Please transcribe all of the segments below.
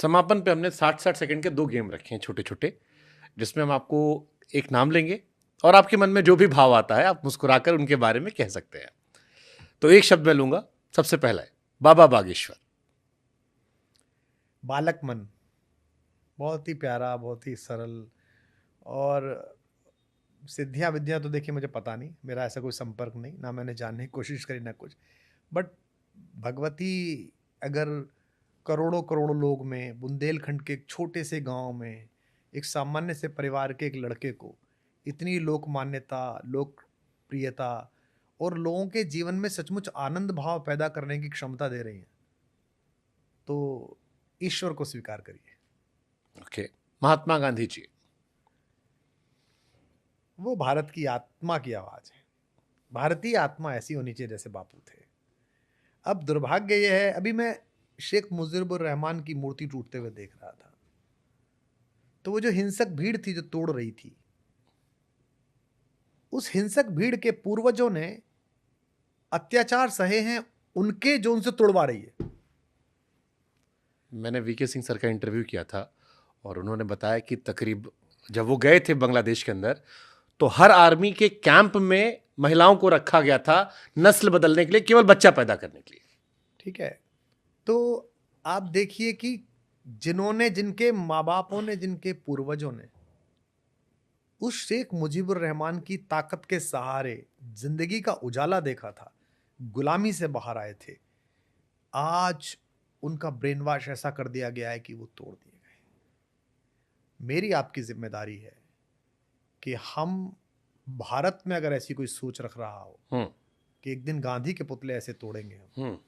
समापन पे हमने 60-60 सेकंड के 2 गेम रखे हैं छोटे छोटे, जिसमें हम आपको एक नाम लेंगे और आपके मन में जो भी भाव आता है आप मुस्कुराकर उनके बारे में कह सकते हैं। तो एक शब्द मैं लूंगा। सबसे पहला है बाबा बागेश्वर। बालक मन, बहुत ही प्यारा, बहुत ही सरल। और सिद्धियां विद्या तो देखिए मुझे पता नहीं, मेरा ऐसा कोई संपर्क नहीं, ना मैंने जानने की कोशिश करी ना कुछ। बट भगवती अगर करोड़ों करोड़ों लोग में, बुंदेलखंड के एक छोटे से गांव में एक सामान्य से परिवार के एक लड़के को इतनी लोक मान्यता, लोकप्रियता और लोगों के जीवन में सचमुच आनंद भाव पैदा करने की क्षमता दे रही है, तो ईश्वर को स्वीकार करिए। ओके। महात्मा गांधी जी। वो भारत की आत्मा की आवाज है। भारतीय आत्मा ऐसी होनी चाहिए जैसे बापू थे। अब दुर्भाग्य यह है, अभी मैं शेख मुजीबुर रहमान की मूर्ति टूटते हुए देख रहा था, तो वो जो हिंसक भीड़ थी जो तोड़ रही थी, उस हिंसक भीड़ के पूर्वजों ने अत्याचार सहे हैं उनके, जो उनसे तोड़वा रही है। मैंने वीके सिंह सर का इंटरव्यू किया था और उन्होंने बताया कि तकरीब जब वो गए थे बांग्लादेश के अंदर, तो हर आर्मी के कैंप में महिलाओं को रखा गया था नस्ल बदलने के लिए, केवल बच्चा पैदा करने के लिए। ठीक है, तो आप देखिए कि जिन्होंने, जिनके माँ बापों ने, जिनके पूर्वजों ने उस शेख मुजीबुर रहमान की ताकत के सहारे जिंदगी का उजाला देखा था, गुलामी से बाहर आए थे, आज उनका ब्रेन वॉश ऐसा कर दिया गया है कि वो तोड़ दिए गए। मेरी आपकी जिम्मेदारी है कि हम भारत में अगर ऐसी कोई सोच रख रहा हो कि एक दिन गांधी के पुतले ऐसे तोड़ेंगे हम,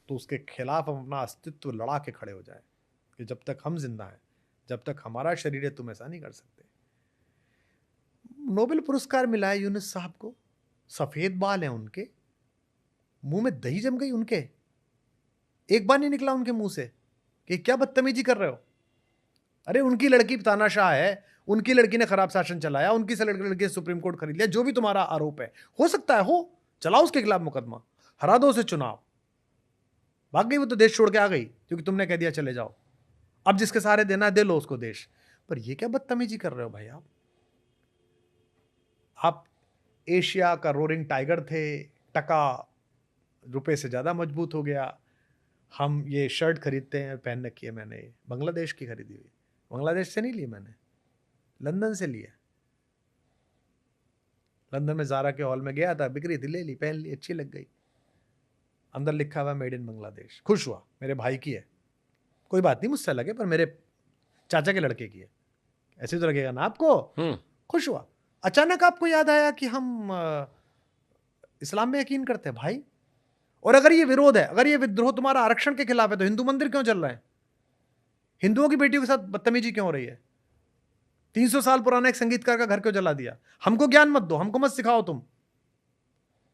तो उसके खिलाफ हम अपना अस्तित्व लड़ा के खड़े हो जाए कि जब तक हम जिंदा हैं, जब तक हमारा शरीर है, तुम ऐसा नहीं कर सकते। नोबेल पुरस्कार मिला है यूनुस साहब को, सफेद बाल हैं उनके, मुंह में दही जम गई उनके, एक बार नहीं निकला उनके मुंह से कि क्या बदतमीजी कर रहे हो। अरे उनकी लड़की तानाशाह है, उनकी लड़की ने खराब शासन चलाया, उनकी से लड़की ने सुप्रीम कोर्ट खरीद लिया, जो भी तुम्हारा आरोप है, हो सकता है हो, चलाओ उसके खिलाफ मुकदमा, हरा दो उसे चुनाव। भाग गई वो तो, देश छोड़ के आ गई क्योंकि तुमने कह दिया चले जाओ, अब जिसके सहारे देना है दे लो उसको देश। पर ये क्या बदतमीजी कर रहे हो भाई आप एशिया का रोरिंग टाइगर थे, टका रुपए से ज्यादा मजबूत हो गया। हम ये शर्ट खरीदते हैं, पहन रखी है मैंने, बांग्लादेश की खरीदी हुई, बांग्लादेश से नहीं ली मैंने, लंदन से ली है। लंदन में ज़ारा के हॉल में गया था, बिक रही थी, ले ली, पहन ली, अच्छी लग गई, अंदर लिखा हुआ मेड इन बांग्लादेश, खुश हुआ, मेरे भाई की है, कोई बात नहीं मुझसे लगे, पर मेरे चाचा के लड़के की है, ऐसे तो लगेगा ना आपको। खुश हुआ। अचानक आपको याद आया कि हम इस्लाम में यकीन करते हैं भाई, और अगर ये विरोध है, अगर ये विद्रोह तुम्हारा आरक्षण के खिलाफ है, तो हिंदू मंदिर क्यों चल रहे हैं, हिंदुओं की बेटियों के साथ बदतमीजी क्यों हो रही है, 300 साल पुराना एक संगीतकार का घर क्यों जला दिया। हमको ज्ञान मत दो, हमको मत सिखाओ तुम,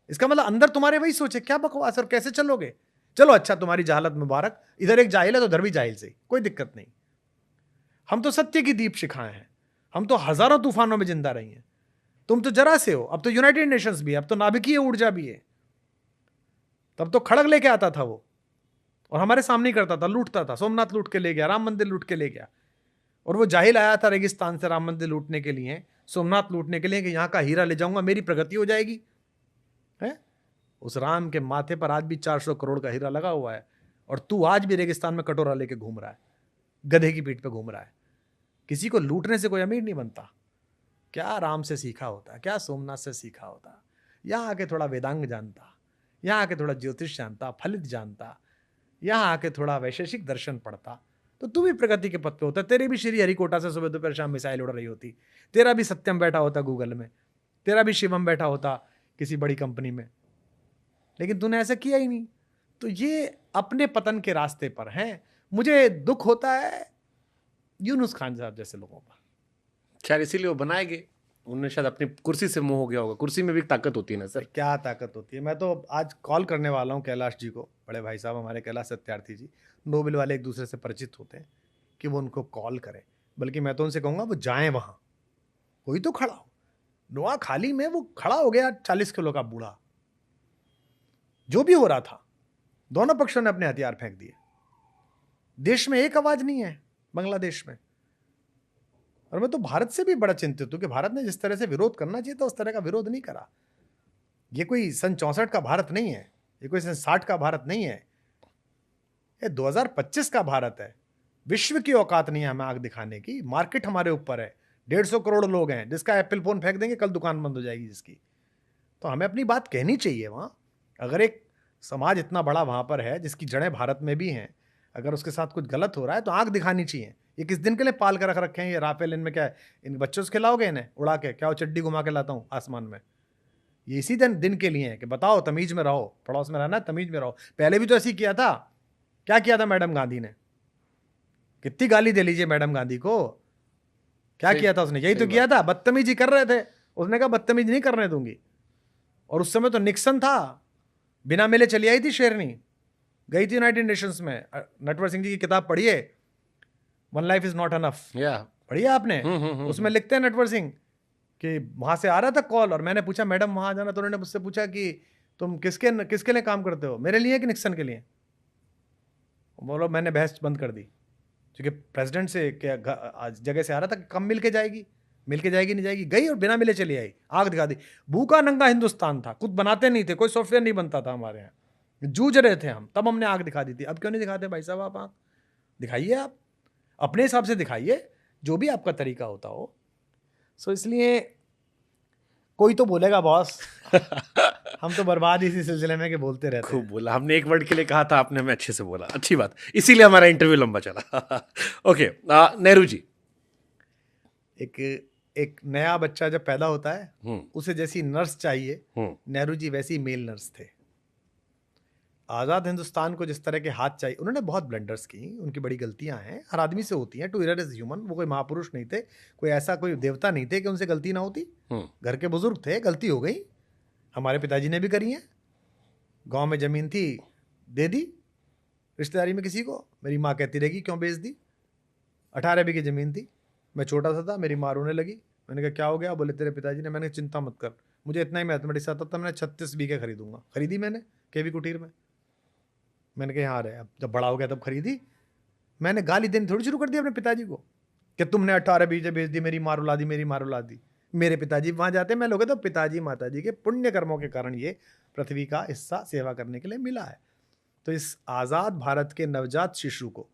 इसका मतलब अंदर तुम्हारे वही सोचे, क्या बकवास, और कैसे चलोगे। चलो अच्छा, तुम्हारी जहालत मुबारक, इधर एक जाहिल है तो उधर भी जाहिल से, कोई दिक्कत नहीं। हम तो सत्य की दीप शिखाएं हैं, हम तो हजारों तूफानों में जिंदा रही हैं, तुम तो जरा से हो। अब तो यूनाइटेड नेशंस भी है, अब तो नाभिकीय ऊर्जा भी है, तब तो खड़ग लेके आता था वो और हमारे सामने ही करता था, लूटता था, सोमनाथ लूट के ले गया, राम मंदिर लूट के ले गया, और वो जाहिल आया था रेगिस्तान से राम मंदिर लूटने के लिए, सोमनाथ लूटने के लिए, कि यहां का हीरा ले जाऊंगा, मेरी प्रगति हो जाएगी। है उस राम के माथे पर आज भी 400 करोड़ का हीरा लगा हुआ है, और तू आज भी रेगिस्तान में कटोरा लेके घूम रहा है, गधे की पीठ पे घूम रहा है। किसी को लूटने से कोई अमीर नहीं बनता। क्या राम से सीखा होता, क्या सोमनाथ से सीखा होता, यहाँ आके थोड़ा वेदांग जानता, यहाँ आके थोड़ा ज्योतिष जानता, फलित जानता, यहाँ आके थोड़ा वैशेषिक दर्शन पढ़ता, तो तू भी प्रगति के पथ पे होता। तेरी भी श्री हरिकोटा से सुबह दोपहर शाम मिसाइल उड़ रही होती, तेरा भी सत्यम बैठा होता गूगल में, तेरा भी शिवम बैठा होता किसी बड़ी कंपनी में, लेकिन तूने ऐसा किया ही नहीं। तो ये अपने पतन के रास्ते पर हैं। मुझे दुख होता है यूनुस खान साहब जैसे लोगों पर। शायद इसीलिए वो बनाए गए, उन्हें शायद अपनी कुर्सी से मोह हो गया होगा। कुर्सी में भी ताकत होती है ना सर। क्या ताकत होती है। मैं तो आज कॉल करने वाला हूँ कैलाश जी को, बड़े भाई साहब हमारे कैलाश सत्यार्थी जी, नोबेल वाले एक दूसरे से परिचित होते हैं, कि वो उनको कॉल करें। बल्कि मैं तो उनसे कहूँगा वो जाएं वहाँ, कोई तो खड़ा हो। नोआ खाली में वो खड़ा हो गया 40 किलो का बूढ़ा, जो भी हो रहा था, दोनों पक्षों ने अपने हथियार फेंक दिए। देश में एक आवाज नहीं है, बांग्लादेश में। और मैं तो भारत से भी बड़ा चिंतित हूं कि भारत ने जिस तरह से विरोध करना चाहिए था उस तरह का विरोध नहीं करा। ये कोई सन 64 का भारत नहीं है, ये कोई सन 60 का भारत नहीं है, ये 2025 का भारत है। विश्व की औकात नहीं है हमें आग दिखाने की। मार्केट हमारे ऊपर है, 150 करोड़ लोग हैं, जिसका एप्पल फोन फेंक देंगे कल दुकान बंद हो जाएगी जिसकी। तो हमें अपनी बात कहनी चाहिए वहां। अगर एक समाज इतना बड़ा वहां पर है जिसकी जड़ें भारत में भी हैं, अगर उसके साथ कुछ गलत हो रहा है तो आग दिखानी चाहिए। ये किस दिन के लिए पाल कर रख रखे हैं ये राफेल? इनमें क्या है? इन बच्चों से खिलाओगे इन्हें उड़ा के? क्या वो चड्डी घुमा के लाता हूँ आसमान में? ये इसी दिन के लिए है कि बताओ तमीज में रहो, पड़ोस में रहना तमीज में रहो। पहले भी तो ऐसे ही किया था। क्या किया था मैडम गांधी ने? कितनी गाली दे लीजिए मैडम गांधी को, क्या किया था उसने? यही तो किया था, बदतमीजी कर रहे थे। उसने कहा बदतमीजी नहीं करने दूंगी। और उस समय तो निक्सन था, बिना मिले चली आई थी शेरनी, गई थी यूनाइटेड नेशंस में। नटवर सिंह जी की किताब पढ़िए, one life is not enough, पढ़िए आपने। उसमें लिखते हैं नटवर सिंह कि वहां से आ रहा था कॉल और मैंने पूछा मैडम वहां जाना, तो उन्होंने मुझसे पूछा कि तुम किसके लिए काम करते हो, मेरे लिए कि निक्सन के लिए? बोलो मैंने बहस बंद कर दी, क्योंकि प्रेसिडेंट से क्या जगह से आ रहा था, कम मिल के जाएगी नहीं जाएगी। गई और बिना मिले चली आई, आग दिखा दी। भूखा नंगा हिंदुस्तान था, खुद बनाते नहीं थे, कोई सॉफ्टवेयर नहीं बनता था हमारे यहाँ, जूझ रहे थे हम, तब हमने आग दिखा दी थी। अब क्यों नहीं दिखाते भाई साहब? आप आग दिखाइए, आप अपने हिसाब से दिखाइए, जो भी आपका तरीका होता हो। सो इसलिए कोई तो बोलेगा बॉस, हम तो बर्बाद इसी सिलसिले में कि बोलते रहते खूब बोला हमने, एक वर्ड के लिए कहा था आपने, हमें अच्छे से बोला, अच्छी बात, इसीलिए हमारा इंटरव्यू लंबा चला। ओके, नेहरू जी। एक नया बच्चा जब पैदा होता है उसे जैसी नर्स चाहिए, नेहरू जी वैसी मेल नर्स थे। आज़ाद हिंदुस्तान को जिस तरह के हाथ चाहिए, उन्होंने बहुत ब्लंडर्स की, उनकी बड़ी गलतियां हैं, हर आदमी से होती हैं। To error is human. वो कोई महापुरुष नहीं थे, कोई ऐसा कोई देवता नहीं थे कि उनसे गलती ना होती। घर के बुजुर्ग थे, गलती हो गई, हमारे पिताजी ने भी करी है। गांव में जमीन थी, दे दी रिश्तेदारी में किसी को, मेरी माँ कहती रहेगी क्यों बेच दी। 18 बीघे जमीन थी, मैं छोटा सा था, मेरी माँ रोने लगी। मैंने कहा क्या हो गया? बोले तेरे पिताजी ने। मैंने चिंता मत कर, मुझे इतना ही मैथमेटिक्स आता था, मैंने 36 बीघे खरीदूंगा। खरीदी मैंने केवी कुटीर में। मैंने कहा हाँ रहे, अब जब बड़ा हो गया तब खरीदी। मैंने गाली देनी थोड़ी शुरू कर दी अपने पिताजी को कि तुमने 18 बीघे बेच दी, मेरी माँ रुला दी, मेरी माँ रुला दी। मेरे पिताजी वहां जाते, मैं लोग तो पिताजी माताजी के पुण्य कर्मों के कारण ये पृथ्वी का हिस्सा सेवा करने के लिए मिला है। तो इस आजाद भारत के नवजात शिशु को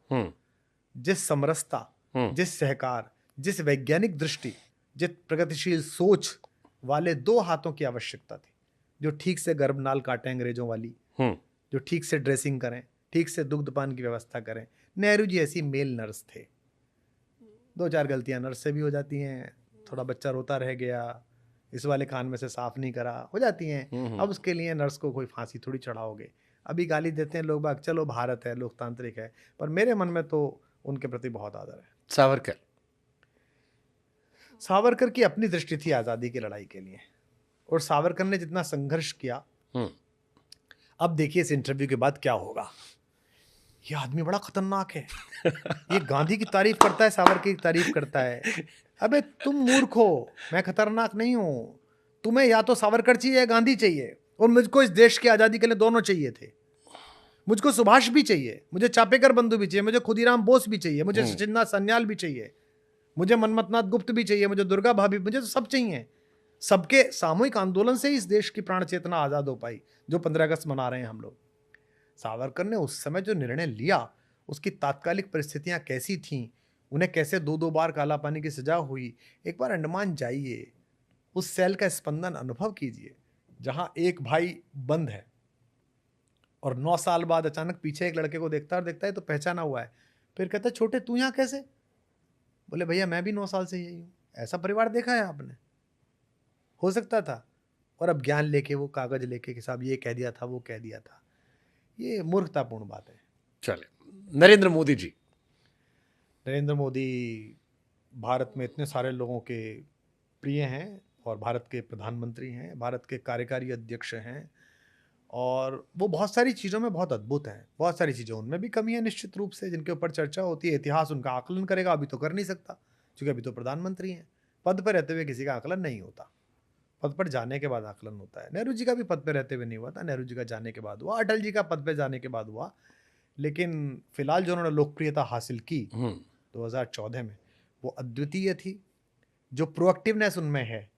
जिस समरसता, जिस सहकार, जिस वैज्ञानिक दृष्टि, जिस प्रगतिशील सोच वाले 2 हाथों की आवश्यकता थी, जो ठीक से गर्भनाल काटें अंग्रेजों वाली, जो ठीक से ड्रेसिंग करें, ठीक से दुग्धपान की व्यवस्था करें, नेहरू जी ऐसी मेल नर्स थे। 2-4 गलतियां नर्स से भी हो जाती हैं, थोड़ा बच्चा रोता रह गया, इस वाले कान में से साफ नहीं करा, हो जाती हैं। अब उसके लिए नर्स को कोई फांसी थोड़ी चढ़ाओगे। अभी गाली देते हैं लोग बाग, चलो भारत है, लोकतांत्रिक है, पर मेरे मन में तो उनके प्रति बहुत आदर है। सावरकर की अपनी दृष्टि थी आज़ादी की लड़ाई के लिए, और सावरकर ने जितना संघर्ष किया, अब देखिए इस इंटरव्यू के बाद क्या होगा। ये आदमी बड़ा खतरनाक है, ये गांधी की तारीफ करता है, सावरकर की तारीफ करता है। अबे तुम मूर्ख हो, मैं खतरनाक नहीं हूं। तुम्हें या तो सावरकर चाहिए या गांधी चाहिए, और मुझको इस देश की आज़ादी के लिए दोनों चाहिए थे। मुझको सुभाष भी चाहिए, मुझे चापेकर बंधु भी चाहिए, मुझे खुदीराम बोस भी चाहिए, मुझे सचिंद्रनाथ सन्याल भी चाहिए, मुझे मनमथनाथ गुप्त भी चाहिए, मुझे दुर्गा भाभी, मुझे तो सब चाहिए। सबके सामूहिक आंदोलन से ही इस देश की प्राण चेतना आज़ाद हो पाई, जो 15 अगस्त मना रहे हैं हम लोग। सावरकर ने उस समय जो निर्णय लिया, उसकी तात्कालिक परिस्थितियां कैसी थीं, उन्हें कैसे 2-2 बार काला पानी की सजा हुई। एक बार अंडमान जाइए, उस सेल का स्पंदन अनुभव कीजिए, जहां एक भाई बंद है और 9 साल बाद अचानक पीछे एक लड़के को देखता है तो पहचाना हुआ है। फिर कहता है छोटे तू यहाँ कैसे? बोले भैया मैं भी 9 साल से यही हूँ। ऐसा परिवार देखा है आपने? हो सकता था। और अब ज्ञान लेके, वो कागज लेके कि साहब ये कह दिया था, वो कह दिया था। ये मूर्खतापूर्ण बात है। चले, नरेंद्र मोदी जी। नरेंद्र मोदी भारत में इतने सारे लोगों के प्रिय हैं, और भारत के प्रधानमंत्री हैं, भारत के कार्यकारी अध्यक्ष हैं, और वो बहुत सारी चीज़ों में बहुत अद्भुत हैं। बहुत सारी चीज़ों उनमें भी कमी है निश्चित रूप से, जिनके ऊपर चर्चा होती है। इतिहास उनका आकलन करेगा, अभी तो कर नहीं सकता क्योंकि अभी तो प्रधानमंत्री हैं। पद पर रहते हुए किसी का आकलन नहीं होता, पद पर जाने के बाद आकलन होता है। नेहरू जी का भी पद पर रहते हुए नहीं हुआ था, नेहरू जी का जाने के बाद हुआ। अटल जी का पद पर जाने के बाद हुआ। लेकिन फिलहाल जो उन्होंने लोकप्रियता हासिल की, 2014 में, वो अद्वितीय थी। जो प्रोएक्टिवनेस उनमें है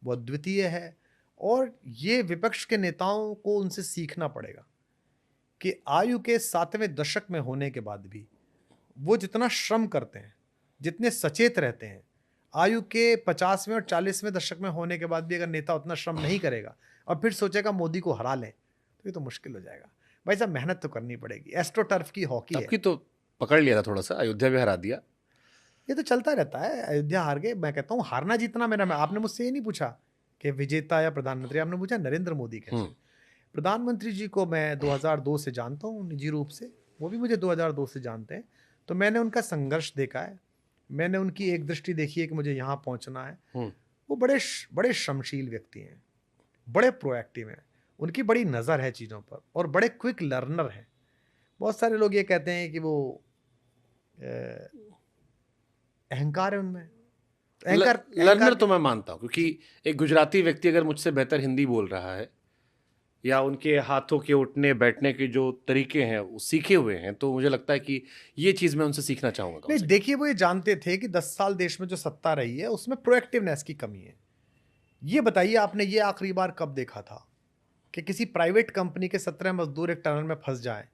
वो अद्वितीय है। और ये विपक्ष के नेताओं को उनसे सीखना पड़ेगा कि आयु के 7वें दशक में होने के बाद भी वो जितना श्रम करते हैं, जितने सचेत रहते हैं, आयु के 50वें और 40वें दशक में होने के बाद भी अगर नेता उतना श्रम नहीं करेगा और फिर सोचेगा मोदी को हरा लें, तो ये तो मुश्किल हो जाएगा। भाई साहब, मेहनत तो करनी पड़ेगी। एस्ट्रो टर्फ की हॉकी है। आपकी तो पकड़ लिया था थोड़ा सा, अयोध्या भी हरा दिया। ये तो चलता रहता है। अयोध्या हार गए। मैं कहता हूँ हारना जीतना मेरा, मैं आपने मुझसे ये नहीं पूछा कि विजेता या प्रधानमंत्री, आपने पूछा नरेंद्र मोदी कैसे। प्रधानमंत्री जी को मैं 2002 से जानता हूँ निजी रूप से, वो भी मुझे 2002 से जानते हैं। तो मैंने उनका संघर्ष देखा है, मैंने उनकी एक दृष्टि देखी है कि मुझे यहाँ पहुँचना है। वो बड़े श्रमशील व्यक्ति हैं, बड़े प्रोएक्टिव हैं, उनकी बड़ी नज़र है चीज़ों पर और बड़े क्विक लर्नर हैं। बहुत सारे लोग ये कहते हैं कि वो अहंकार है उनमें। लर्नर तो मैं मानता हूँ, क्योंकि एक गुजराती व्यक्ति अगर मुझसे बेहतर हिंदी बोल रहा है या उनके हाथों के उठने बैठने के जो तरीके हैं वो सीखे हुए हैं, तो मुझे लगता है कि ये चीज़ मैं उनसे सीखना चाहूँगा। नहीं, देखिए, वो ये जानते थे कि 10 साल देश में जो सत्ता रही है उसमें प्रोएक्टिवनेस की कमी है। ये बताइए, आपने ये आखिरी बार कब देखा था कि किसी प्राइवेट कंपनी के 17 मजदूर एक टनल में फंस जाए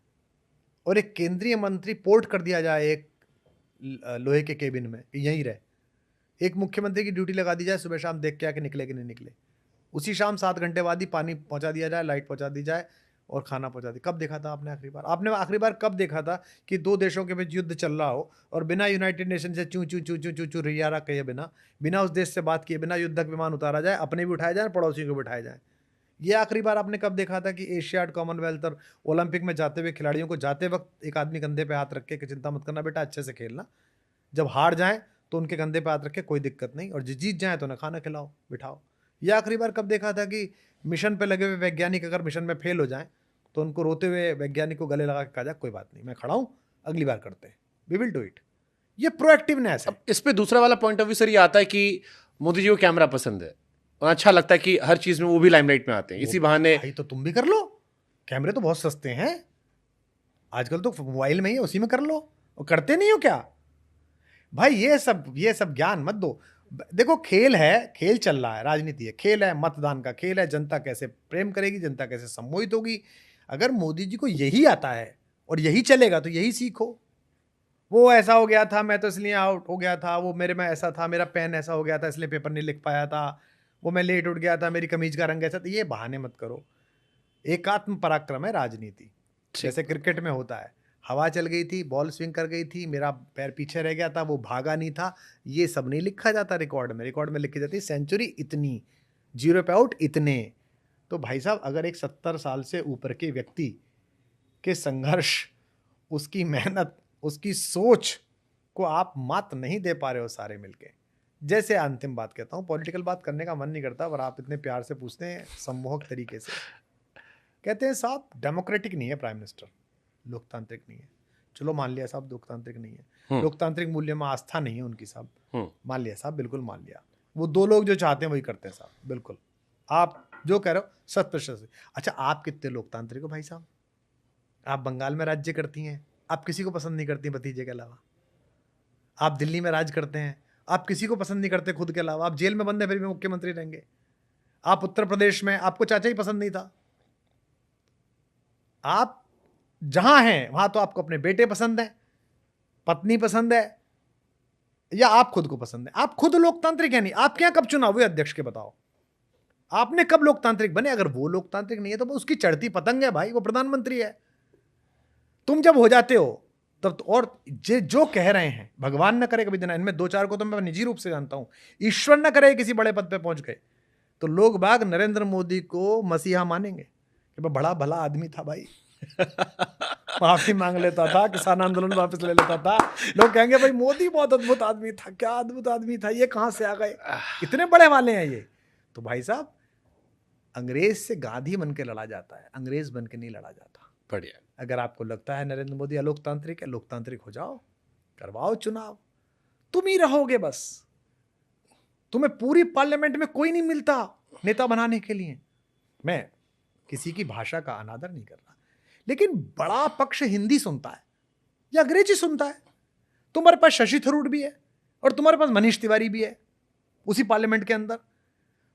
और एक केंद्रीय मंत्री पोर्ट कर दिया जाए एक लोहे के केबिन में कि यहीं रहे। एक मुख्यमंत्री की ड्यूटी लगा दी जाए, सुबह शाम देख के आके निकले कि नहीं निकले। उसी शाम 7 घंटे बाद ही पानी पहुंचा दिया जाए, लाइट पहुंचा दी जाए और खाना पहुंचा दी। कब देखा था आपने आखिरी बार? आपने आखिरी बार कब देखा था कि दो देशों के बीच युद्ध चल रहा हो और बिना यूनाइटेड नेशन से चू चू चू चू चू चू रियारा कहे बिना उस देश से बात किए बिना युद्धक विमान उतारा जाए, अपने भी उठाए जाए, पड़ोसियों को बिठाए जाए? ये आखिरी बार आपने कब देखा था कि एशियाड, कॉमनवेल्थ और ओलंपिक में जाते हुए खिलाड़ियों को जाते वक्त एक आदमी कंधे पे हाथ रख के कि चिंता मत करना बेटा, अच्छे से खेलना, जब हार जाए तो उनके कंधे पे हाथ रखे, कोई दिक्कत नहीं, और जीत जाए तो उन्हें खाना खिलाओ, बिठाओ? ये आखिरी बार कब देखा था कि मिशन पे लगे हुए वैज्ञानिक अगर मिशन में फेल हो जाएं तो उनको रोते हुए वैज्ञानिक को गले लगा के कहा जाए कोई बात नहीं, मैं खड़ा हूं, अगली बार करते हैं, वी विल डू इट? ये प्रोएक्टिवनेस है। इस पे दूसरा वाला पॉइंट ऑफ व्यू सर ये आता है कि मोदी जी को कैमरा पसंद है और अच्छा लगता है कि हर चीज में वो भी लाइमलाइट में आते हैं, इसी बहाने। भाई तो तुम भी कर लो, कैमरे तो बहुत सस्ते हैं आजकल, तो मोबाइल में ही उसी में कर लो। और करते नहीं हो क्या भाई? ये सब ज्ञान मत दो। देखो, खेल है, खेल चल रहा है, राजनीति है, खेल है, मतदान का खेल है, जनता कैसे प्रेम करेगी, जनता कैसे सम्मोहित होगी। अगर मोदी जी को यही आता है और यही चलेगा तो यही सीखो। वो ऐसा हो गया था, मैं तो इसलिए आउट हो गया था, वो मेरे में ऐसा था, मेरा पेन ऐसा हो गया था इसलिए पेपर नहीं लिख पाया था, वो मैं लेट उठ गया था, मेरी कमीज का रंग ऐसा था। ये बहाने मत करो। एकात्म पराक्रम है राजनीति, जैसे क्रिकेट में होता है। हवा चल गई थी, बॉल स्विंग कर गई थी, मेरा पैर पीछे रह गया था, वो भागा नहीं था, ये सब नहीं लिखा जाता रिकॉर्ड में। रिकॉर्ड में लिखी जाती है सेंचुरी इतनी, 0 पे आउट इतने। तो भाई साहब, अगर एक 70 साल से ऊपर के व्यक्ति के संघर्ष, उसकी मेहनत, उसकी सोच को आप मात नहीं दे पा रहे हो सारे मिलके। जैसे अंतिम बात कहता हूँ, पॉलिटिकल बात करने का मन नहीं करता, पर आप इतने प्यार से पूछते हैं, सम्मोहक तरीके से कहते हैं साहब डेमोक्रेटिक नहीं है प्राइम मिनिस्टर, लोकतांत्रिक नहीं है। चलो मान लिया साहब लोकतांत्रिक नहीं है, लोकतांत्रिक मूल्य में आस्था नहीं है उनकी साहब, मान लिया साहब, बिल्कुल मान लिया। वो दो लोग जो चाहते हैं वही करते हैं साहब, बिल्कुल आप जो कह रहे हो 100%। अच्छा, आप कितने लोकतांत्रिक हो भाई साहब? आप बंगाल में राज्य करती हैं, आप किसी को पसंद नहीं करती भतीजे के अलावा। आप दिल्ली में राज करते हैं, आप किसी को पसंद नहीं करते खुद के अलावा। आप जेल में बंद है फिर भी मुख्यमंत्री रहेंगे। आप उत्तर प्रदेश में, आपको चाचा ही पसंद नहीं था, आप जहां हैं वहां तो आपको अपने बेटे पसंद है, पत्नी पसंद है, या आप खुद को पसंद है। आप खुद लोकतांत्रिक है नहीं। आपके यहां कब चुनाव हुए अध्यक्ष के, बताओ? आपने कब लोकतांत्रिक बने? अगर वो लोकतांत्रिक नहीं है तो उसकी चढ़ती पतंग है भाई, वो प्रधानमंत्री है। तुम जब हो जाते हो तब तो, और जो कह रहे हैं, भगवान न करे कभी देना, इनमें 2-4 को तो मैं निजी रूप से जानता हूं, ईश्वर न करे किसी बड़े पद पे पहुंच गए तो लोग बाग नरेंद्र मोदी को मसीहा मानेंगे कि वह बड़ा भला आदमी था भाई, माफी मांग लेता था, किसान आंदोलन वापस ले लेता था। लोग कहेंगे भाई मोदी बहुत अद्भुत आदमी था, क्या अद्भुत आदमी था, ये कहां से आ गए, इतने बड़े वाले हैं ये। तो भाई साहब, अंग्रेज से गांधी बन के लड़ा जाता है, अंग्रेज बन के नहीं लड़ा जाता। बढ़िया। अगर आपको लगता है नरेंद्र मोदी अलोकतांत्रिक है, लोकतांत्रिक हो जाओ, करवाओ चुनाव, तुम ही रहोगे बस। तुम्हें पूरी पार्लियामेंट में कोई नहीं मिलता नेता बनाने के लिए। मैं किसी की भाषा का अनादर नहीं कर रहा, लेकिन बड़ा पक्ष हिंदी सुनता है या अंग्रेजी सुनता है, तुम्हारे पास शशि थरूर भी है और तुम्हारे पास मनीष तिवारी भी है उसी पार्लियामेंट के अंदर,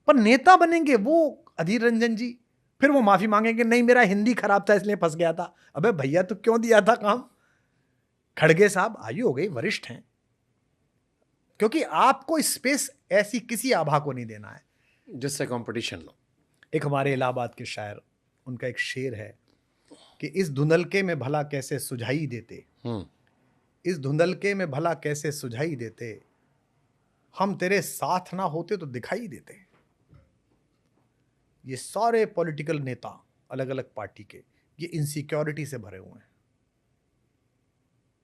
पर नेता बनेंगे वो अधीर रंजन जी, फिर वो माफी मांगेंगे नहीं मेरा हिंदी खराब था इसलिए फंस गया था। अबे भैया तो क्यों दिया था काम? खड़गे साहब आयु हो गई, वरिष्ठ हैं, क्योंकि आपको स्पेस ऐसी किसी आभा को नहीं देना है जिससे कंपटीशन लो। एक हमारे इलाहाबाद के शायर, उनका एक शेर है कि इस धुंधलके में भला कैसे सुझाई देते, इस धुंधलके में भला कैसे सुझाई देते, हम तेरे साथ ना होते तो दिखाई देते। ये सारे पॉलिटिकल नेता अलग अलग पार्टी के ये इनसिक्योरिटी से भरे हुए हैं,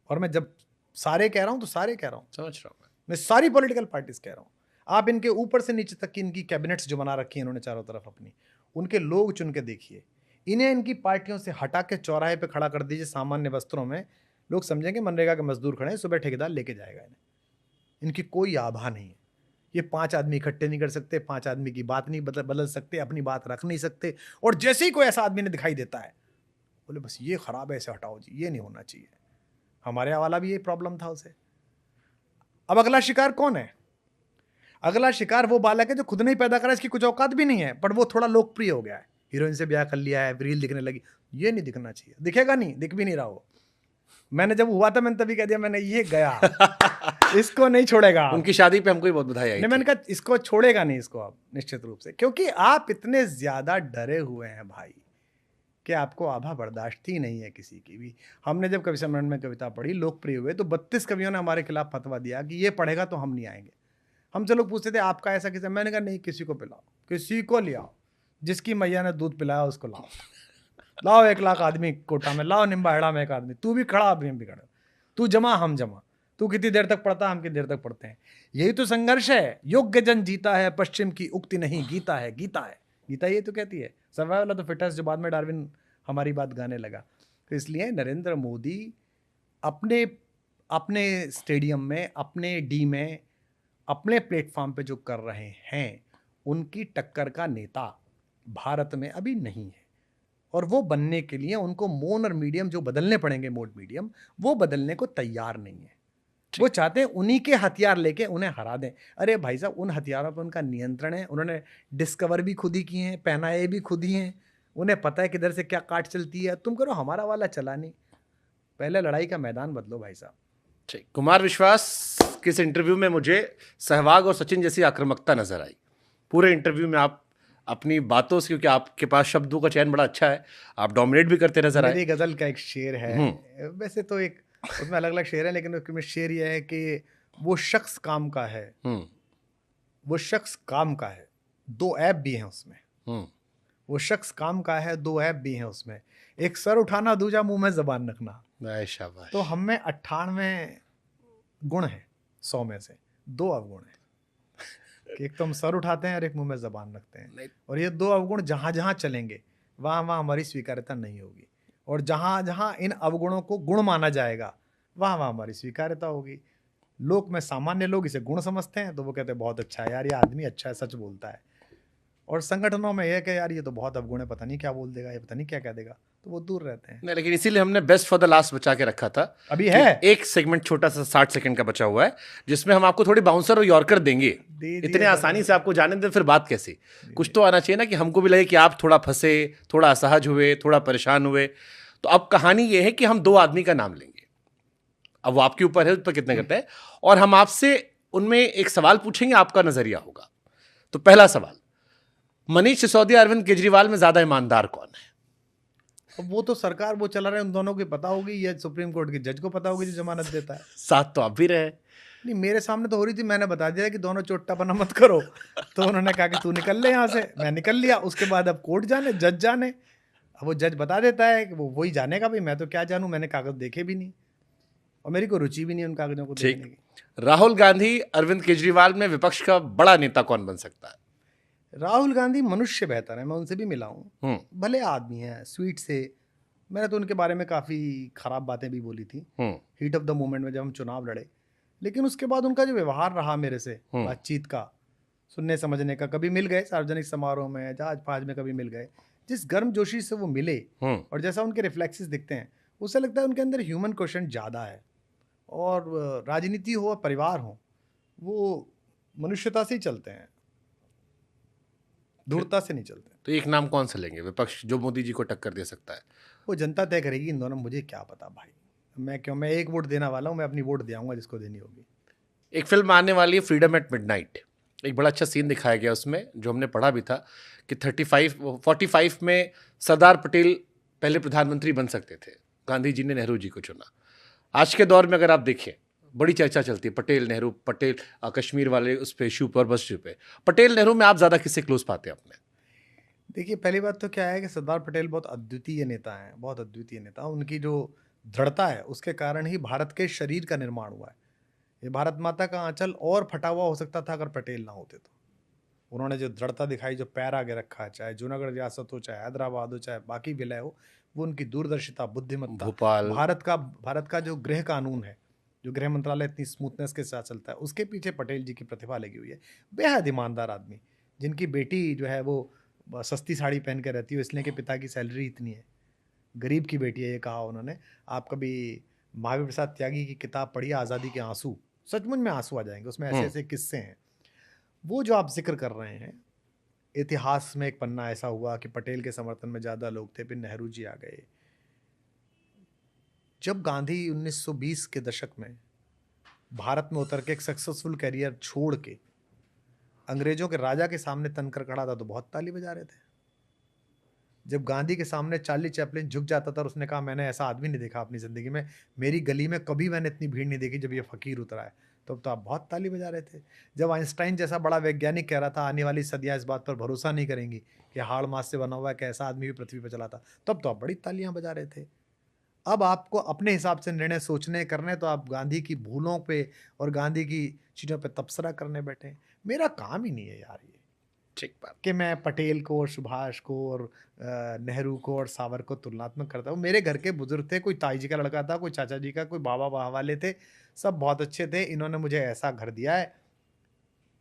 और मैं जब सारे कह रहा हूं तो सारे कह रहा हूं, समझ रहा हूं मैं सारी पॉलिटिकल पार्टीज कह रहा हूं। आप इनके ऊपर से नीचे तक की इनकी कैबिनेट्स जो बना रखी है इन्होंने चारों तरफ अपनी, उनके लोग चुन के देखिए, इन्हें इनकी पार्टियों से हटा के चौराहे पे खड़ा कर दीजिए सामान्य वस्त्रों में, लोग समझेंगे मनरेगा के मजदूर खड़े हैं, सुबह ठेकेदार लेके जाएगा इन्हें। इनकी कोई आभा नहीं है। ये 5 आदमी इकट्ठे नहीं कर सकते, 5 आदमी की बात नहीं बदल सकते, अपनी बात रख नहीं सकते, और जैसे ही कोई ऐसा आदमी ने दिखाई देता है बोले बस ये खराब है, ऐसे हटाओ जी, ये नहीं होना चाहिए। हमारे यहाँ वाला भी ये प्रॉब्लम था उसे। अब अगला शिकार कौन है? अगला शिकार वो बालक है जो खुद नहीं पैदा करा, इसकी कुछ औकात भी नहीं है, पर वो थोड़ा लोकप्रिय हो गया है, हीरोइन से ब्याह कर लिया है, रील दिखने लगी। ये नहीं दिखना चाहिए, दिखेगा नहीं, दिख भी नहीं रहा वो। मैंने जब हुआ था मैंने तभी कह दिया, मैंने ये गया इसको नहीं छोड़ेगा। उनकी शादी पे हमको भी बहुत बधाई आई नहीं, मैंने कहा इसको छोड़ेगा नहीं इसको आप निश्चित रूप से, क्योंकि आप इतने ज्यादा डरे हुए हैं भाई कि आपको आभा बर्दाश्त ही नहीं है किसी की भी। हमने जब कवि सम्मेलन में कविता पढ़ी, लोकप्रिय हुए, तो 32 कवियों ने हमारे खिलाफ फतवा दिया कि ये पढ़ेगा तो हम नहीं आएंगे। हमसे लोग पूछते थे आपका ऐसा किसी, मैंने कहा नहीं, किसी को पिलाओ, किसी को ले आओ, जिसकी मैया ने दूध पिलाया उसको लाओ, लाओ 1 लाख आदमी कोटा में, लाओ निम्बाहेड़ा में 1 आदमी, तू भी खड़ा अभी हम भी खड़े, तू जमा हम जमा, तू कितनी देर तक पढ़ता हम कितनी देर तक पढ़ते हैं। यही तो संघर्ष है। योग्य जन जीता है, पश्चिम की उक्ति नहीं, गीता है, गीता है, गीता ये तो कहती है सर्वाइवल ऑफ द फिटेस्ट, जो बाद में डार्विन हमारी बात गाने लगा। तो इसलिए नरेंद्र मोदी अपने अपने स्टेडियम में, अपने डी में, अपने प्लेटफॉर्म पे जो कर रहे हैं, उनकी टक्कर का नेता भारत में अभी नहीं है, और वो बनने के लिए उनको मोन और मीडियम जो बदलने पड़ेंगे, मोड मीडियम, वो बदलने को तैयार नहीं है। वो चाहते हैं उन्हीं के हथियार लेके उन्हें हरा दें। अरे भाई साहब, उन हथियारों पर उनका नियंत्रण है, उन्होंने डिस्कवर भी खुद ही किए हैं, पहनाए भी खुद ही हैं, उन्हें पता है किधर से क्या काट चलती है। तुम करो, हमारा वाला चला नहीं। पहले लड़ाई का मैदान बदलो भाई साहब। ठीक। कुमार विश्वास किस इंटरव्यू में मुझे सहवाग और सचिन जैसी आक्रामकता नजर आई। पूरे इंटरव्यू में आप अपनी बातों से, क्योंकि आपके पास शब्दों का चयन बड़ा अच्छा है, आप डोमिनेट भी करते नजर आए। मेरी गजल का एक शेर है, वैसे तो एक उसमें अलग अलग शेर है, लेकिन उसमें शेर यह है कि वो शख्स काम का है, वो शख्स काम का है, 2 ऐप भी हैं उसमें। वो शख्स काम का है, 2 ऐप भी हैं उसमें, एक सर उठाना, दूसरा मुंह में जबान रखना। शाबाश। तो हम में 98 गुण है 100 में से, 2 अवगुण है कि एक तो हम सर उठाते हैं और एक मुंह में जबान रखते हैं, और ये 2 अवगुण जहां जहां चलेंगे वहां वहां हमारी स्वीकार्यता नहीं होगी, और जहां जहां इन अवगुणों को गुण माना जाएगा वहां वहां हमारी स्वीकार्यता होगी। लोक में सामान्य लोग इसे गुण समझते हैं, तो वो कहते हैं बहुत अच्छा है यार, ये आदमी अच्छा है, सच बोलता है। और संगठनों में यह कि यार ये तो बहुत अवगुण है, पता नहीं क्या बोल देगा, ये पता नहीं क्या कह देगा, तो वो दूर रहते हैं। नहीं, लेकिन इसीलिए हमने बेस्ट फॉर द लास्ट बचा के रखा था। अभी है एक सेगमेंट छोटा सा 60 सेकंड का बचा हुआ है, जिसमें हम आपको थोड़ी बाउंसर और यॉर्कर देंगे। इतने आसानी से आपको जाने दें, फिर बात कैसी? कुछ तो आना चाहिए ना, कि हमको भी लगे कि आप थोड़ा फंसे, थोड़ा असहज हुए, थोड़ा परेशान हुए। तो अब कहानी ये है कि हम 2 आदमी का नाम लेंगे, अब वो आपके ऊपर है, उस पर कितने करते हैं, और हम आपसे उनमें एक सवाल पूछेंगे, आपका नजरिया होगा। तो पहला सवाल, मनीष सिसोदिया अरविंद केजरीवाल में ज्यादा ईमानदार कौन है? अब वो तो सरकार वो चला रहे हैं, उन दोनों को पता होगी, या सुप्रीम कोर्ट के जज को पता होगी जो जमानत देता है। साथ तो आप भी रहे। नहीं, मेरे सामने तो हो रही थी, मैंने बता दिया कि दोनों चोट्टा बना मत करो, तो उन्होंने कहा कि तू निकल ले यहाँ से, मैं निकल लिया। उसके बाद अब कोर्ट जाने, जज जाने, अब वो जज बता देता है कि वो वही जानेगा, भाई मैं तो क्या जानूं, मैंने कागज देखे भी नहीं, और मेरी कोई रुचि भी नहीं उन कागजों को देखने की। राहुल गांधी अरविंद केजरीवाल में विपक्ष का बड़ा नेता कौन बन सकता है? राहुल गांधी मनुष्य बेहतर है, मैं उनसे भी मिला हूँ, भले आदमी है, स्वीट से। मैंने तो उनके बारे में काफ़ी खराब बातें भी बोली थी हीट ऑफ द मोमेंट में, जब हम चुनाव लड़े, लेकिन उसके बाद उनका जो व्यवहार रहा मेरे से, बातचीत का, सुनने समझने का, कभी मिल गए सार्वजनिक समारोह में, जहाज फहाज में कभी मिल गए, जिस गर्मजोशी से वो मिले और जैसा उनके रिफ्लेक्सेस दिखते हैं, उससे लगता है उनके अंदर ह्यूमन क्वेश्चन ज़्यादा है, और राजनीति हो, परिवार हो, वो मनुष्यता से ही चलते हैं, धूर्तता से नहीं चलते। तो एक नाम कौन सा लेंगे विपक्ष जो मोदी जी को टक्कर दे सकता है? वो जनता तय करेगी इन दोनों, मुझे क्या पता भाई। मैं एक वोट देने वाला हूँ, मैं अपनी वोट दे आऊंगा जिसको देनी होगी। एक फिल्म आने वाली है फ्रीडम एट मिडनाइट, एक बड़ा अच्छा सीन दिखाया गया उसमें जो हमने पढ़ा भी था कि 45 में सरदार पटेल पहले प्रधानमंत्री बन सकते थे, गांधी जी ने नेहरू जी को चुना। आज के दौर में अगर आप देखें बड़ी चर्चा चलती है पटेल नेहरू, पटेल कश्मीर वाले उस पे इशू पर, बस इशू पे, पटेल नेहरू में आप ज़्यादा किससे क्लोज पाते हैं अपने? देखिए, पहली बात तो क्या है कि सरदार पटेल बहुत अद्वितीय नेता हैं, बहुत अद्वितीय नेता। उनकी जो दृढ़ता है उसके कारण ही भारत के शरीर का निर्माण हुआ है। ये भारत माता का आंचल और फटा हुआ हो सकता था अगर पटेल ना होते तो। उन्होंने जो दृढ़ता दिखाई, जो पैर आगे रखा, चाहे जूनागढ़ रियासत हो, चाहे हैदराबाद हो, चाहे बाकी विलय हो, वो उनकी दूरदर्शिता, बुद्धिमत्ता, भोपाल। भारत का जो गृह कानून है, जो गृह मंत्रालय इतनी स्मूथनेस के साथ चलता है, उसके पीछे पटेल जी की प्रतिभा लगी हुई है। बेहद ईमानदार आदमी, जिनकी बेटी जो है वो सस्ती साड़ी पहन के रहती है इसलिए कि पिता की सैलरी इतनी है। गरीब की बेटी है, ये कहा उन्होंने। आप कभी महावीर प्रसाद त्यागी की किताब पढ़िए, आज़ादी के आंसू, सचमुच में आंसू आ जाएंगे, उसमें ऐसे ऐसे किस्से हैं। वो जो आप जिक्र कर रहे हैं, इतिहास में एक पन्ना ऐसा हुआ कि पटेल के समर्थन में ज़्यादा लोग थे, फिर नेहरू जी आ गए। जब गांधी 1920 के दशक में भारत में उतर के एक सक्सेसफुल करियर छोड़ के अंग्रेजों के राजा के सामने तनकर खड़ा था तो बहुत ताली बजा रहे थे। जब गांधी के सामने चार्ली चैपलिन झुक जाता था और उसने कहा मैंने ऐसा आदमी नहीं देखा अपनी ज़िंदगी में, मेरी गली में कभी मैंने इतनी भीड़ नहीं देखी जब ये फ़कीर उतरा है, तो आप बहुत ताली बजा रहे थे। जब आइंस्टाइन जैसा बड़ा वैज्ञानिक कह रहा था आने वाली सदियाँ इस बात पर भरोसा नहीं करेंगी कि हाड़ मास से बना हुआ एक ऐसा आदमी भी पृथ्वी पर चला था, तब तो आप बड़ी तालियां बजा रहे थे। अब आपको अपने हिसाब से निर्णय सोचने करने, तो आप गांधी की भूलों पे और गांधी की चीज़ों पे तबसरा करने बैठे हैं। मेरा काम ही नहीं है यार ये, ठीक बात। कि मैं पटेल को और सुभाष को और नेहरू को और सावर को तुलनात्मक करता हूँ। मेरे घर के बुजुर्ग थे, कोई ताई जी का लड़का था, कोई चाचा जी का, कोई बाबा बाबा वाले थे, सब बहुत अच्छे थे। इन्होंने मुझे ऐसा घर दिया है,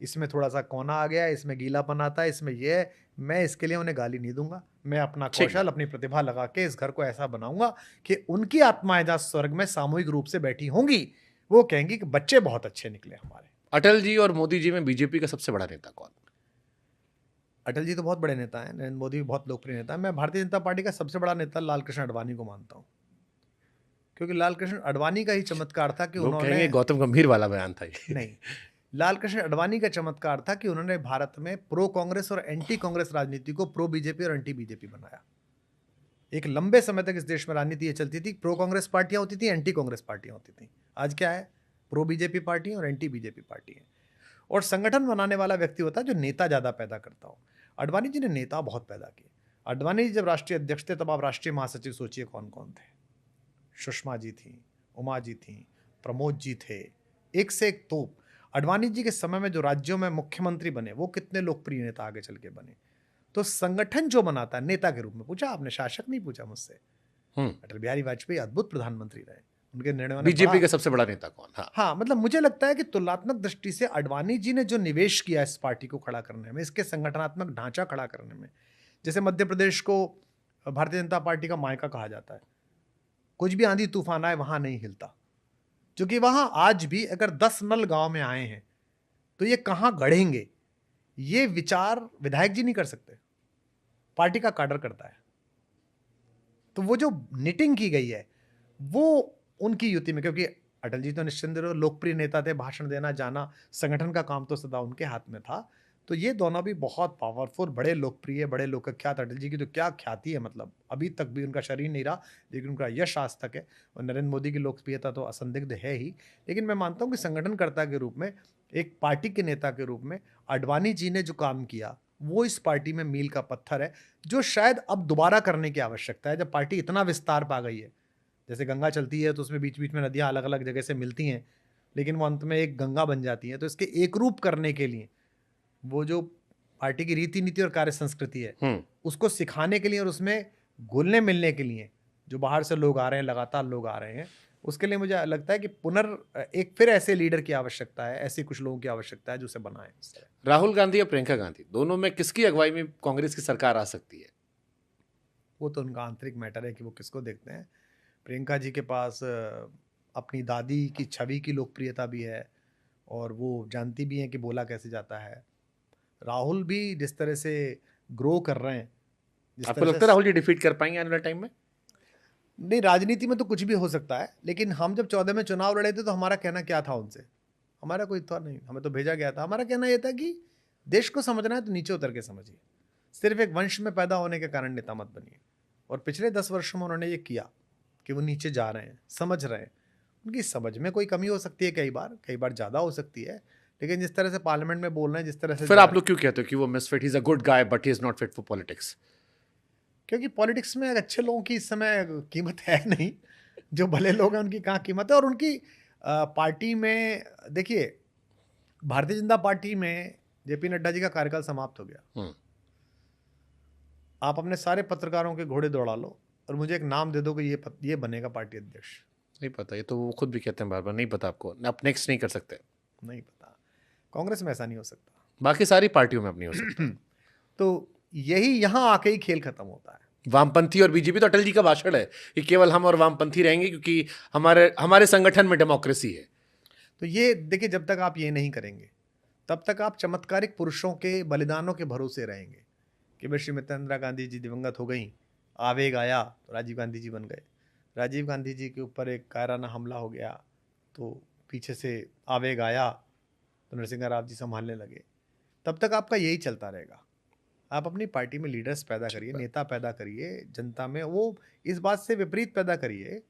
इसमें थोड़ा सा कोना आ गया है, इसमें गीलापन आता है, इसमें ये है, मैं इसके लिए उन्हें गाली नहीं दूंगा। मैं अपना ठीक कौशल, बात। अपनी प्रतिभा लगा के इस घर को ऐसा बनाऊंगा कि उनकी आत्माएं जहाँ स्वर्ग में सामूहिक रूप से बैठी होंगी, वो कहेंगी कि बच्चे बहुत अच्छे निकले हमारे। अटल जी और मोदी जी में बीजेपी का सबसे बड़ा नेता कौन? अटल जी तो बहुत बड़े नेता हैं, नरेंद्र मोदी भी बहुत लोकप्रिय नेता है। मैं भारतीय जनता पार्टी का सबसे बड़ा नेता लाल कृष्ण आडवाणी को मानता हूँ, क्योंकि लाल कृष्ण आडवाणी का ही चमत्कार था कि लोग उन्होंने, कहेंगे गौतम गंभीर वाला बयान था ये। नहीं, लाल कृष्ण आडवाणी का चमत्कार था कि उन्होंने भारत में प्रो कांग्रेस और एंटी कांग्रेस राजनीति को प्रो बीजेपी और एंटी बीजेपी बनाया। एक लंबे समय तक इस देश में राजनीति ये चलती थी, प्रो कांग्रेस पार्टियां होती थी, एंटी कांग्रेस पार्टियां होती थी। आज क्या है, प्रो बीजेपी पार्टी और एंटी बीजेपी पार्टी है। और संगठन बनाने वाला व्यक्ति होता है जो नेता ज़्यादा पैदा करता हो। आडवाणी जी ने नेता बहुत पैदा किए। आडवाणी जी जब राष्ट्रीय अध्यक्ष थे तब आप राष्ट्रीय महासचिव सोचिए कौन कौन थे। सुषमा जी थी, उमा जी थी, प्रमोद जी थे, एक से एक तोप। आडवाणी जी के समय में जो राज्यों में मुख्यमंत्री बने वो कितने लोकप्रिय नेता आगे चल के बने। तो संगठन जो बनाता है नेता के रूप में, पूछा आपने, शासक नहीं पूछा मुझसे। अटल बिहारी वाजपेयी अद्भुत प्रधानमंत्री रहे, उनके निर्णयों ने बीजेपी का सबसे बड़ा नेता कौन? हाँ, मतलब मुझे लगता है कि तुलनात्मक दृष्टि से आडवाणी जी ने जो निवेश किया इस पार्टी को खड़ा करने में, इसके संगठनात्मक ढांचा खड़ा करने में, जैसे मध्य प्रदेश को भारतीय जनता पार्टी का मायका कहा जाता है, कुछ भी आंधी तूफान आए वहां नहीं हिलता, क्योंकि वहां आज भी अगर 10 नल गांव में आए हैं तो ये कहां गढ़ेंगे, ये विचार विधायक जी नहीं कर सकते, पार्टी का काडर करता है। तो वो जो निटिंग की गई है वो उनकी युति में, क्योंकि अटल जी तो निश्चिंत लोकप्रिय नेता थे, भाषण देना जाना, संगठन का काम तो सदा उनके हाथ में था। तो ये दोनों भी बहुत पावरफुल, बड़े लोकप्रिय, बड़े लोकख्यात। अटल जी की तो क्या ख्याति है, मतलब अभी तक भी उनका शरीर नहीं रहा लेकिन उनका यश आज तक है। और नरेंद्र मोदी की लोकप्रियता तो असंदिग्ध है ही, लेकिन मैं मानता हूँ कि संगठनकर्ता के रूप में, एक पार्टी के नेता के रूप में आडवाणी जी ने जो काम किया वो इस पार्टी में मील का पत्थर है, जो शायद अब दोबारा करने की आवश्यकता है। जब पार्टी इतना विस्तार पा गई है, जैसे गंगा चलती है तो उसमें बीच बीच में नदियाँ अलग अलग जगह से मिलती हैं, लेकिन वो अंत में एक गंगा बन जाती है। तो इसके एक रूप करने के लिए वो जो पार्टी की रीति नीति और कार्य संस्कृति है उसको सिखाने के लिए और उसमें घुलने मिलने के लिए जो बाहर से लोग आ रहे हैं, लगातार लोग आ रहे हैं, उसके लिए मुझे लगता है कि एक फिर ऐसे लीडर की आवश्यकता है, ऐसे कुछ लोगों की आवश्यकता है जो उसे बनाए। राहुल गांधी या प्रियंका गांधी, दोनों में किसकी अगुवाई में कांग्रेस की सरकार आ सकती है? वो तो उनका आंतरिक मैटर है कि वो किसको देखते हैं। प्रियंका जी के पास अपनी दादी की छवि की लोकप्रियता भी है और वो जानती भी हैं कि बोला कैसे जाता है। राहुल भी जिस तरह से ग्रो कर रहे हैं, जिस आपको तरह लगता है से राहुल जी डिफीट कर पाएंगे आने वाले टाइम में? नहीं, राजनीति में तो कुछ भी हो सकता है, लेकिन हम जब 14 में चुनाव लड़े थे तो हमारा कहना क्या था उनसे? हमारा कोई था नहीं, हमें तो भेजा गया था। हमारा कहना ये था कि देश को समझना है तो नीचे उतर के समझिए, सिर्फ एक वंश में पैदा होने के कारण नेता मत बनिए। और पिछले 10 वर्षों में उन्होंने ये किया कि वो नीचे जा रहे हैं, समझ रहे हैं। उनकी समझ में कोई कमी हो सकती है, कई बार ज़्यादा हो सकती है, लेकिन जिस तरह से पार्लियामेंट में बोल रहे हैं, जिस तरह से फिर जा आप रहे लोग क्यों कहते हो कि वो misfit, he is a good guy but he is not fit for politics? क्योंकि पॉलिटिक्स में अच्छे लोगों की इस समय कीमत है नहीं। जो भले लोग हैं उनकी कहाँ कीमत है। और उनकी पार्टी में देखिए, भारतीय जनता पार्टी में जेपी नड्डा जी का कार्यकाल समाप्त हो गया। आप अपने सारे पत्रकारों के घोड़े दौड़ा लो और मुझे एक नाम दे दो कि ये बनेगा पार्टी अध्यक्ष। नहीं पता, ये तो वो खुद भी कहते हैं बार बार, नहीं पता आपको, आप नेक्स्ट नहीं कर सकते। नहीं पता। कांग्रेस में ऐसा नहीं हो सकता। बाकी सारी पार्टियों में अब नहीं हो सकता। तो यही यहाँ आके ही खेल खत्म होता है। वामपंथी और बीजेपी, तो अटल जी का भाषण है कि केवल हम और वामपंथी रहेंगे क्योंकि हमारे संगठन में डेमोक्रेसी है। तो ये देखिए, जब तक आप ये नहीं करेंगे तब तक आप चमत्कारिक पुरुषों के बलिदानों के भरोसे रहेंगे कि भाई श्रीमती इंदिरा गांधी जी दिवंगत हो गई, आवेग आया तो राजीव गांधी जी बन गए। राजीव गांधी जी के ऊपर एक कायराना हमला हो गया तो पीछे से आवेग आया तो नरसिंह राव जी संभालने लगे। तब तक आपका यही चलता रहेगा। आप अपनी पार्टी में लीडर्स पैदा करिए, नेता पैदा करिए, जनता में वो इस बात से विपरीत पैदा करिए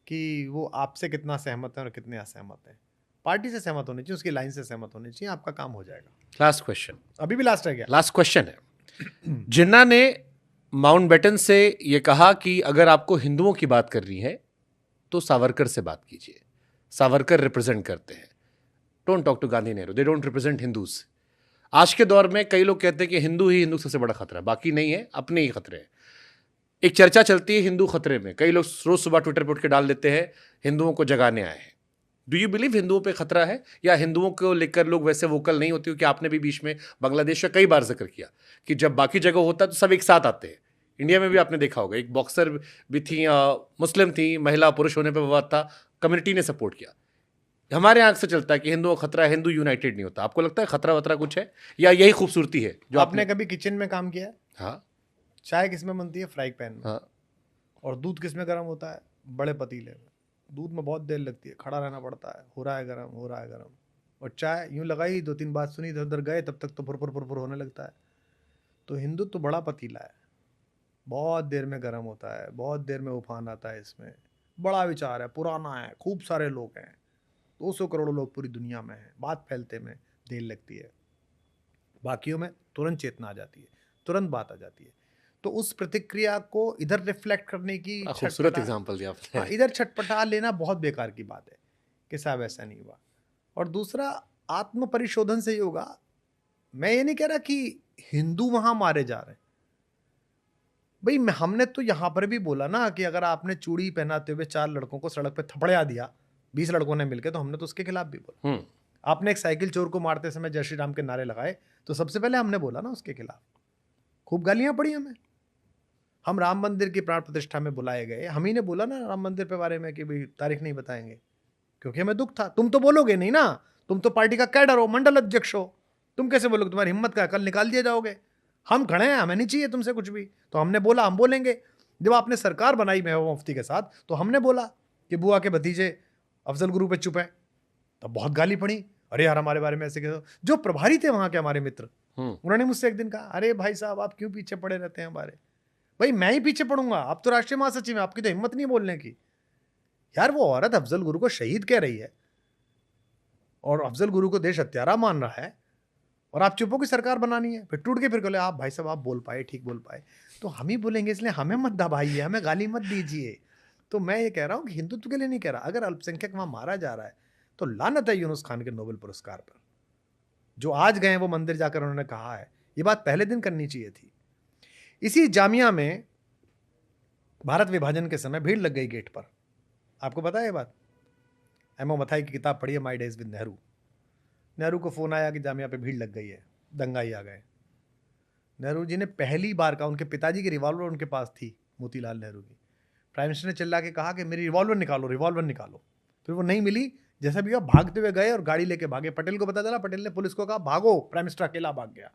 कि वो आपसे कितना सहमत है और कितने असहमत हैं। पार्टी से सहमत होनी चाहिए, उसकी लाइन से सहमत होनी चाहिए, आपका काम हो जाएगा। लास्ट क्वेश्चन, अभी भी लास्ट है क्या? लास्ट क्वेश्चन है। जिन्ना ने माउंटबेटन से ये कहा कि अगर आपको हिंदुओं की बात करनी है तो सावरकर से बात कीजिए, सावरकर रिप्रेजेंट करते हैं। Don't talk to Gandhi Nehru, they don't represent Hindus. आज के दौर में कई लोग कहते हैं कि हिंदू ही हिंदू सबसे बड़ा खतरा है, बाकी नहीं है, अपने ही खतरे हैं। एक चर्चा चलती है हिंदू खतरे में, कई लोग रोज सुबह ट्विटर पर उठ के डाल देते हैं हिंदुओं को जगाने आए हैं। डू यू बिलीव हिंदुओं पे खतरा है, या हिंदुओं को लेकर लोग वैसे वोकल नहीं होते? कि आपने भी बीच में बांग्लादेश का कई बार जिक्र किया कि जब बाकी जगह होता है तो सब एक साथ आते हैं। इंडिया में भी आपने देखा होगा, एक बॉक्सर भी थी, मुस्लिम थी, महिला पुरुष होने पर विवाद था, कम्युनिटी ने सपोर्ट किया। हमारे आंख से चलता है कि हिंदुओं का खतरा है, हिंदू यूनाइटेड नहीं होता। आपको लगता है खतरा वतरा कुछ है, या यही खूबसूरती है जो आपने कभी किचन में काम किया है? हाँ। चाय किस में बनती है? फ्राइंग पैन में। हाँ। और दूध किस में गर्म होता है? बड़े पतीले में। दूध में बहुत देर लगती है, खड़ा रहना पड़ता है, हो रहा है गर्म, हो रहा है गर्म। और चाय यूं लगाई, 2-3 बात सुनी, इधर उधर गए, तब तक तो फुर होने लगता है। तो हिंदू तो बड़ा पतीला है, बहुत देर में गर्म होता है, बहुत देर में उफान आता है इसमें। बड़ा विचार है, पुराना है, खूब सारे लोग हैं, 200 करोड़ लोग पूरी दुनिया में हैं, बात फैलते में देर लगती है। बाकियों में तुरंत चेतना आ जाती है, तुरंत बात आ जाती है। तो उस प्रतिक्रिया को इधर रिफ्लेक्ट करने की खूबसूरत एग्जांपल दिया आपने। हाँ, इधर छटपटा लेना बहुत बेकार की बात है कि साहब ऐसा नहीं हुआ। और दूसरा, आत्म परिशोधन से ही होगा। मैं ये नहीं कह रहा कि हिंदू वहां मारे जा रहे हैं भाई। हमने तो यहां पर भी बोला ना कि अगर आपने चूड़ी पहनाते हुए 4 लड़कों को सड़क पे थपड़िया दिया 20 लड़कों ने मिलकर, तो हमने तो उसके खिलाफ भी बोला। आपने एक साइकिल चोर को मारते समय जय श्री राम के नारे लगाए, तो सबसे पहले हमने बोला ना उसके खिलाफ। खूब गालियां पड़ी हमें। हम राम मंदिर की प्राण प्रतिष्ठा में बुलाए गए, हम ही ने बोला ना राम मंदिर के बारे में कि भाई तारीख नहीं बताएंगे, क्योंकि हमें दुख था। तुम तो बोलोगे नहीं ना, तुम तो पार्टी का कैडर हो, मंडल अध्यक्ष हो, तुम कैसे बोलोगे? तुम्हारी हिम्मत का, कल निकाल दिए जाओगे। हम खड़े हैं, हमें नहीं चाहिए तुमसे कुछ भी। तो हमने बोला, हम बोलेंगे। जब आपने सरकार बनाई महबूबा मुफ्ती के साथ, तो हमने बोला कि बुआ के भतीजे अफजल गुरु पे चुप है, तब बहुत गाली पड़ी, अरे यार हमारे बारे में ऐसे कहो। जो प्रभारी थे वहां के हमारे मित्र, उन्होंने मुझसे एक दिन कहा, अरे भाई साहब आप क्यों पीछे पड़े रहते हैं हमारे? भाई मैं ही पीछे पड़ूंगा, आप तो राष्ट्रीय महासचिव हैं, आपकी तो हिम्मत नहीं बोलने की। यार वो औरत अफजल गुरु को शहीद कह रही है और अफजल गुरु को देश हत्यारा मान रहा है, और आप चुप हो की सरकार बनानी है। फिर टूट के फिर बोले, आप भाई साहब आप बोल पाए, ठीक बोल पाए, तो हम ही बोलेंगे, इसलिए हमें मत दबाइए, हमें गाली मत दीजिए। तो मैं ये कह रहा हूँ कि हिंदुत्व के लिए नहीं कह रहा। अगर अल्पसंख्यक वहां मारा जा रहा है तो लानत है यूनुस खान के नोबेल पुरस्कार पर। जो आज गए वो मंदिर जाकर उन्होंने कहा है, ये बात पहले दिन करनी चाहिए थी। इसी जामिया में भारत विभाजन के समय भीड़ लग गई गेट पर। आपको पता है ये बात? एमओ मथाई की किताब पढ़ी है, my days with Nehru. Nehru को फोन आया कि जामिया पे भीड़ लग गई है, दंगाई आ गए। नेहरू जी ने पहली बार कहा, उनके पिताजी की रिवॉल्वर उनके पास थी, मोतीलाल नेहरू की। प्राइम मिनिस्टर ने चिल्ला के कहा कि मेरी रिवॉल्वर निकालो, रिवॉल्वर निकालो। फिर वो नहीं मिली, जैसा भी हुआ भागते हुए गए और गाड़ी लेके भागे। पटेल को पता चला, पटेल ने पुलिस को कहा भागो, प्राइम मिनिस्टर अकेला भाग गया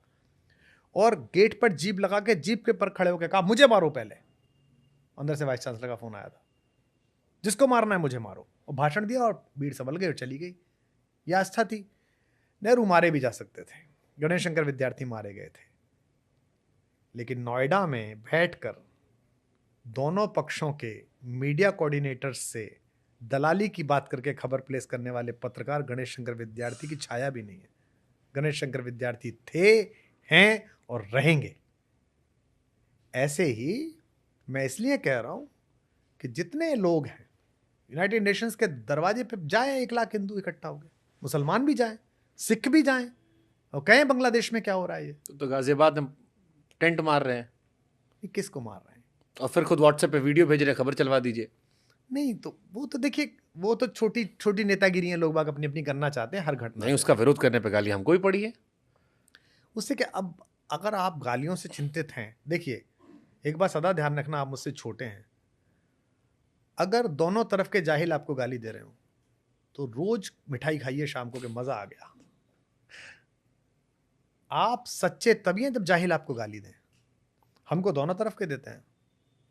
और गेट पर जीप लगा के जीप के पर खड़े होकर कहा मुझे मारो पहले। अंदर से वाइस चांसलर का फोन आया था, जिसको मारना है मुझे मारो, और भाषण दिया और भीड़ संभल गई और चली गई। यह आस्था थी। नेहरू मारे भी जा सकते थे, गणेश शंकर विद्यार्थी मारे गए थे, लेकिन नोएडा में बैठकर दोनों पक्षों के मीडिया कोऑर्डिनेटर्स से दलाली की बात करके खबर प्लेस करने वाले पत्रकार गणेश शंकर विद्यार्थी की छाया भी नहीं है। गणेश शंकर विद्यार्थी थे, हैं और रहेंगे। ऐसे ही मैं इसलिए कह रहा हूं कि जितने लोग हैं यूनाइटेड नेशंस के दरवाजे पे जाएं, 1 लाख हिंदू इकट्ठा हो गए, मुसलमान भी जाएं, सिख भी जाएं और कहें बांग्लादेश में क्या हो रहा है। ये तो गाजियाबाद में टेंट मार रहे हैं, ये किसको मार रहे हैं? और फिर खुद व्हाट्सएप पे वीडियो भेज रहे हैं, खबर चलवा दीजिए। नहीं तो वो तो देखिए, वो तो छोटी छोटी नेतागिरी है, लोग बाग अपनी अपनी करना चाहते हैं हर घटना नहीं, उसका विरोध करने पे गाली हमको ही पड़ी है। उससे क्या। अब अगर आप गालियों से चिंतित हैं, देखिए एक बात सदा ध्यान रखना, आप मुझसे छोटे हैं, अगर दोनों तरफ के जाहिल आपको गाली दे रहे हो तो रोज मिठाई खाइए शाम को, कि मजा आ गया। आप सच्चे तभी हैं जब जाहिल आपको गाली दें। हमको दोनों तरफ के देते हैं,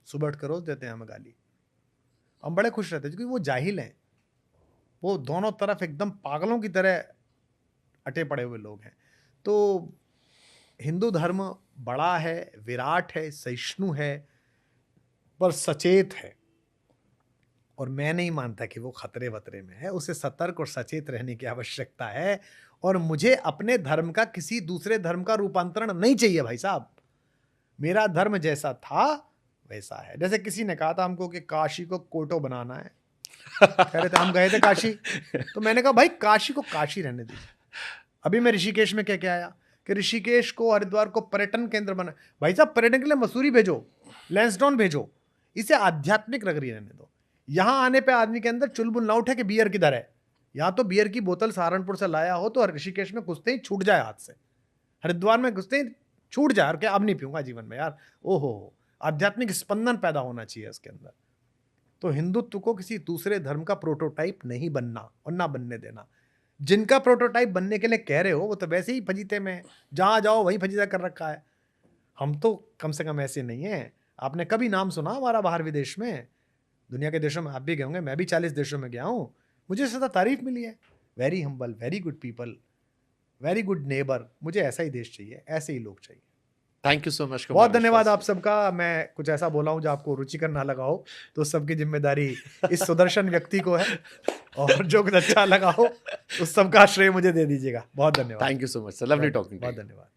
सुबह उठ कर रोज देते हैं हमें गाली, हम बड़े खुश रहते हैं क्योंकि वो जाहिल हैं, वो दोनों तरफ एकदम पागलों की तरह अटे पड़े हुए लोग हैं। तो हिंदू धर्म बड़ा है, विराट है, सहिष्णु है, पर सचेत है, और मैं नहीं मानता कि वो खतरे वतरे में है। उसे सतर्क और सचेत रहने की आवश्यकता है, और मुझे अपने धर्म का किसी दूसरे धर्म का रूपांतरण नहीं चाहिए भाई साहब। मेरा धर्म जैसा था वैसा है। जैसे किसी ने कहा था हमको कि काशी को कोटो बनाना है, कह रहे थे, हम गए थे काशी, तो मैंने कहा भाई काशी को काशी रहने दीजिए। अभी मैं ऋषिकेश में क्या आया कि ऋषिकेश को, हरिद्वार को पर्यटन केंद्र बना। भाई साहब पर्यटन के लिए मसूरी भेजो, लैंसडाउन भेजो, इसे आध्यात्मिक नगरी रहने दो। यहाँ आने पे आदमी के अंदर चुलबुल ना उठे कि बियर किधर है। यहाँ तो बियर की बोतल सहारनपुर से लाया हो तो ऋषिकेश में घुसते ही छूट जाए हाथ से, हरिद्वार में घुसते ही छूट जाए, और क्या अब नहीं पीऊंगा जीवन में यार। ओहो, आध्यात्मिक स्पंदन पैदा होना चाहिए इसके अंदर। तो हिंदुत्व को किसी दूसरे धर्म का प्रोटोटाइप नहीं बनना और ना बनने देना। जिनका प्रोटोटाइप बनने के लिए कह रहे हो वो तो वैसे ही फजीते में, जहाँ जाओ वहीं फजीता कर रखा है। हम तो कम से कम ऐसे नहीं हैं। आपने कभी नाम सुना हमारा बाहर विदेश में? दुनिया के देशों में आप भी गए होंगे, मैं भी 40 देशों में गया हूँ, मुझे सदा तारीफ मिली है। Very humble, very good people, very good neighbour. मुझे ऐसा ही देश चाहिए, ऐसे ही लोग चाहिए। Thank you so much. बहुत धन्यवाद आप सबका। मैं कुछ ऐसा बोला हूँ जो आपको रुचिकर ना लगा हो तो उस सबकी जिम्मेदारी इस सुदर्शन व्यक्ति को है, और जो कुछ अच्छा लगा हो उस सबका श्रेय मुझे दे दीजिएगा। बहुत धन्यवाद। Thank you so much sir, lovely talking. बहुत धन्यवाद।